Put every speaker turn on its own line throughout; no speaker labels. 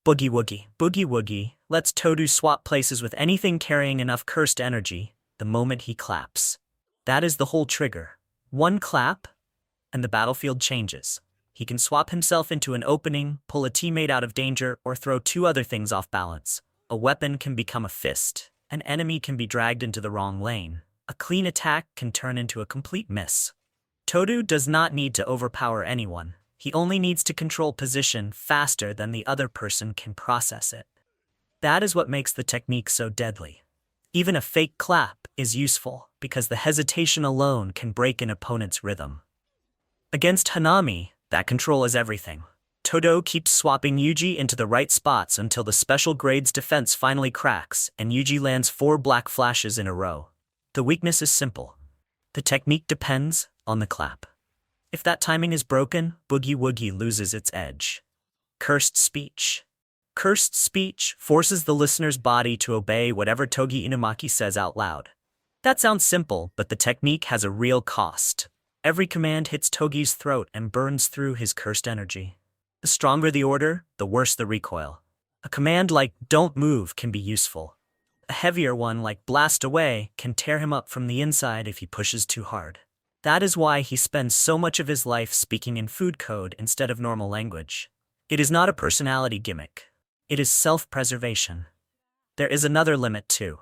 Boogie Woogie. Boogie Woogie lets Todo swap places with anything carrying enough cursed energy the moment he claps. That is the whole trigger. One clap, and the battlefield changes. He can swap himself into an opening, pull a teammate out of danger, or throw two other things off balance. A weapon can become a fist. An enemy can be dragged into the wrong lane. A clean attack can turn into a complete miss. Todo does not need to overpower anyone. He only needs to control position faster than the other person can process it. That is what makes the technique so deadly. Even a fake clap is useful, because the hesitation alone can break an opponent's rhythm. Against Hanami, that control is everything. Todo keeps swapping Yuji into the right spots until the special grade's defense finally cracks and Yuji lands 4 black flashes in a row. The weakness is simple. The technique depends on the clap. If that timing is broken, Boogie Woogie loses its edge. Cursed speech. Cursed speech forces the listener's body to obey whatever Toge Inumaki says out loud. That sounds simple, but the technique has a real cost. Every command hits Toge's throat and burns through his cursed energy. The stronger the order, the worse the recoil. A command like "don't move" can be useful. A heavier one like "blast away" can tear him up from the inside if he pushes too hard. That is why he spends so much of his life speaking in food code instead of normal language. It is not a personality gimmick. It is self-preservation. There is another limit too.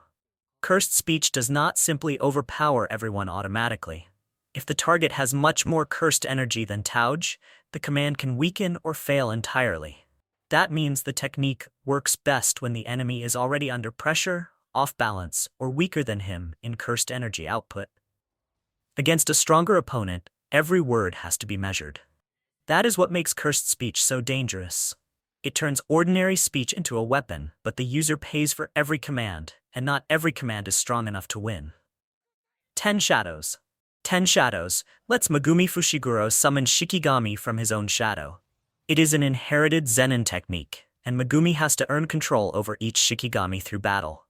Cursed speech does not simply overpower everyone automatically. If the target has much more cursed energy than Toge, the command can weaken or fail entirely. That means the technique works best when the enemy is already under pressure, off balance, or weaker than him in cursed energy output. Against a stronger opponent, every word has to be measured. That is what makes cursed speech so dangerous. It turns ordinary speech into a weapon, but the user pays for every command, and not every command is strong enough to win. 10 Shadows. 10 Shadows lets Megumi Fushiguro summon Shikigami from his own shadow. It is an inherited Zenin technique, and Megumi has to earn control over each Shikigami through battle.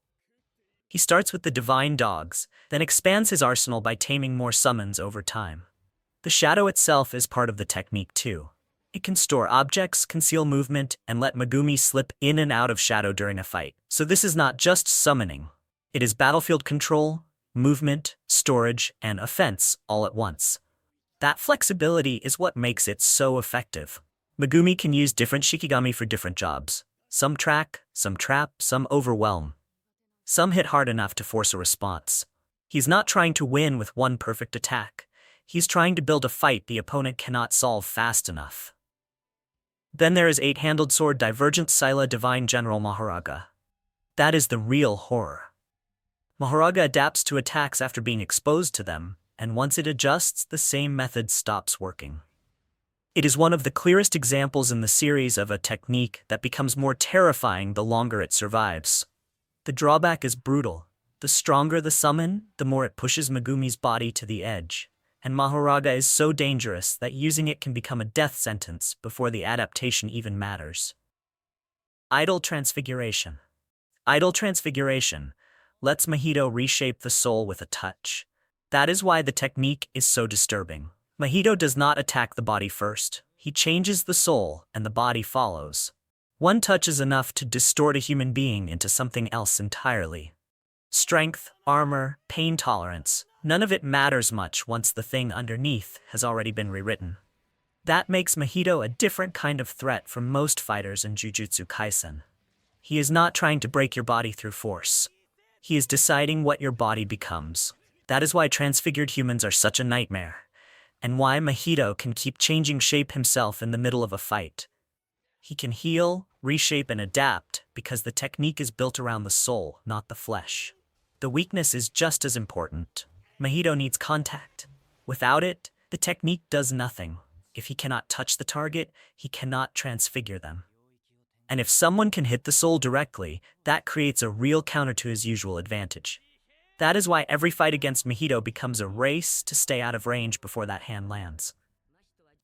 He starts with the Divine Dogs, then expands his arsenal by taming more summons over time. The shadow itself is part of the technique too. It can store objects, conceal movement, and let Megumi slip in and out of shadow during a fight. So this is not just summoning. It is battlefield control, movement, storage, and offense all at once. That flexibility is what makes it so effective. Megumi can use different Shikigami for different jobs. Some track, some trap, some overwhelm. Some hit hard enough to force a response. He's not trying to win with one perfect attack. He's trying to build a fight the opponent cannot solve fast enough. Then there is 8-handled sword Divergent Sila Divine General Mahoraga. That is the real horror. Mahoraga adapts to attacks after being exposed to them, and once it adjusts, the same method stops working. It is one of the clearest examples in the series of a technique that becomes more terrifying the longer it survives. The drawback is brutal. The stronger the summon, the more it pushes Megumi's body to the edge, and Mahoraga is so dangerous that using it can become a death sentence before the adaptation even matters. Idle Transfiguration. Idle Transfiguration lets Mahito reshape the soul with a touch. That is why the technique is so disturbing. Mahito does not attack the body first. He changes the soul, and the body follows. One touch is enough to distort a human being into something else entirely. Strength, armor, pain tolerance, none of it matters much once the thing underneath has already been rewritten. That makes Mahito a different kind of threat from most fighters in Jujutsu Kaisen. He is not trying to break your body through force. He is deciding what your body becomes. That is why transfigured humans are such a nightmare, and why Mahito can keep changing shape himself in the middle of a fight. He can heal, reshape, and adapt because the technique is built around the soul, not the flesh. The weakness is just as important. Mahito needs contact. Without it, the technique does nothing. If he cannot touch the target, he cannot transfigure them. And if someone can hit the soul directly, that creates a real counter to his usual advantage. That is why every fight against Mahito becomes a race to stay out of range before that hand lands.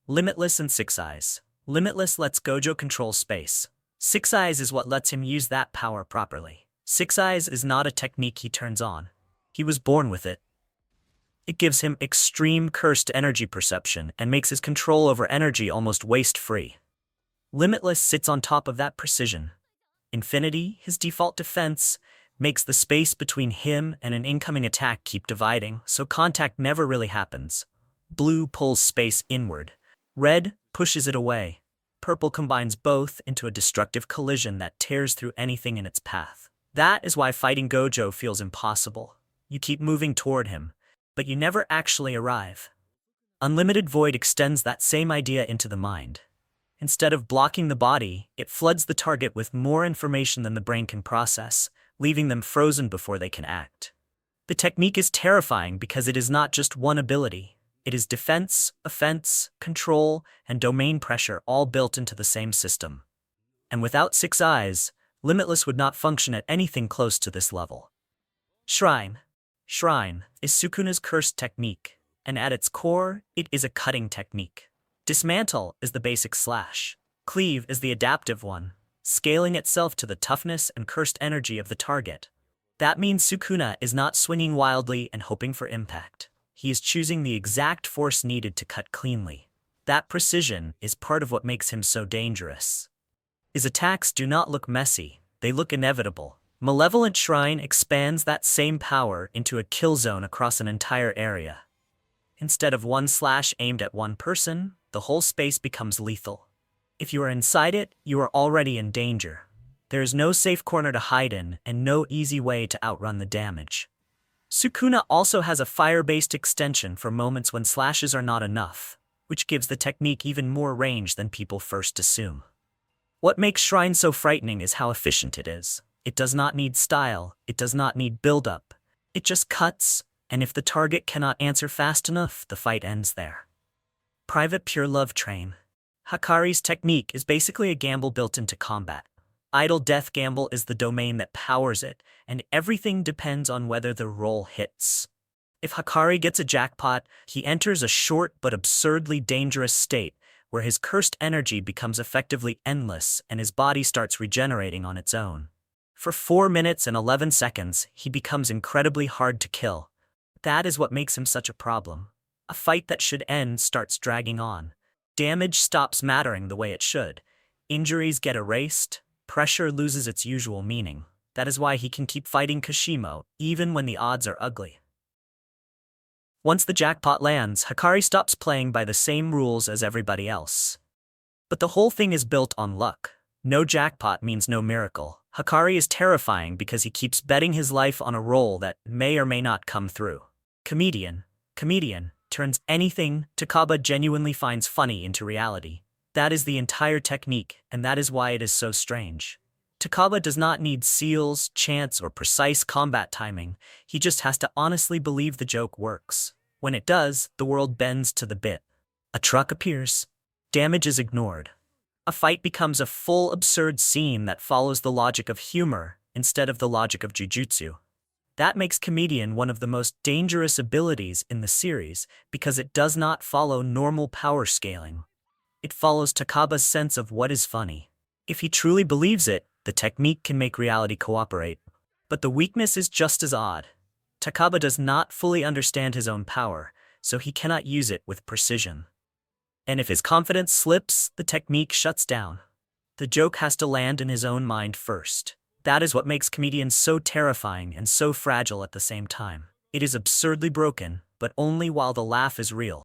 Limitless and Six Eyes. Limitless lets Gojo control space. Six Eyes is what lets him use that power properly. Six Eyes is not a technique he turns on. He was born with it. It gives him extreme cursed energy perception and makes his control over energy almost waste-free. Limitless sits on top of that precision. Infinity, his default defense, makes the space between him and an incoming attack keep dividing, so contact never really happens. Blue pulls space inward. Red pushes it away. Purple combines both into a destructive collision that tears through anything in its path. That is why fighting Gojo feels impossible. You keep moving toward him, but you never actually arrive. Unlimited Void extends that same idea into the mind. Instead of blocking the body, it floods the target with more information than the brain can process, leaving them frozen before they can act. The technique is terrifying because it is not just one ability. It is defense, offense, control, and domain pressure all built into the same system. And without Six Eyes, Limitless would not function at anything close to this level. Shrine. Shrine is Sukuna's cursed technique, and at its core, it is a cutting technique. Dismantle is the basic slash. Cleave is the adaptive one, scaling itself to the toughness and cursed energy of the target. That means Sukuna is not swinging wildly and hoping for impact. He is choosing the exact force needed to cut cleanly. That precision is part of what makes him so dangerous. His attacks do not look messy, they look inevitable. Malevolent Shrine expands that same power into a kill zone across an entire area. Instead of one slash aimed at one person, the whole space becomes lethal. If you are inside it, you are already in danger. There is no safe corner to hide in, and no easy way to outrun the damage. Sukuna also has a fire-based extension for moments when slashes are not enough, which gives the technique even more range than people first assume. What makes Shrine so frightening is how efficient it is. It does not need style, it does not need build-up. It just cuts, and if the target cannot answer fast enough, the fight ends there. Private Pure Love Train. Hakari's technique is basically a gamble built into combat. Idle Death Gamble is the domain that powers it, and everything depends on whether the roll hits. If Hakari gets a jackpot, he enters a short but absurdly dangerous state, where his cursed energy becomes effectively endless and his body starts regenerating on its own. For 4 minutes and 11 seconds, he becomes incredibly hard to kill. That is what makes him such a problem. A fight that should end starts dragging on. Damage stops mattering the way it should. Injuries get erased. Pressure loses its usual meaning. That is why he can keep fighting Kashimo, even when the odds are ugly. Once the jackpot lands, Hakari stops playing by the same rules as everybody else. But the whole thing is built on luck. No jackpot means no miracle. Hakari is terrifying because he keeps betting his life on a roll that may or may not come through. Comedian turns anything Takaba genuinely finds funny into reality. That is the entire technique, and that is why it is so strange. Takaba does not need seals, chance, or precise combat timing. He just has to honestly believe the joke works. When it does, the world bends to the bit. A truck appears. Damage is ignored. A fight becomes a full absurd scene that follows the logic of humor instead of the logic of jujutsu. That makes Comedian one of the most dangerous abilities in the series because it does not follow normal power scaling. It follows Takaba's sense of what is funny. If he truly believes it, the technique can make reality cooperate. But the weakness is just as odd. Takaba does not fully understand his own power, so he cannot use it with precision. And if his confidence slips, the technique shuts down. The joke has to land in his own mind first. That is what makes Comedian so terrifying and so fragile at the same time. It is absurdly broken, but only while the laugh is real.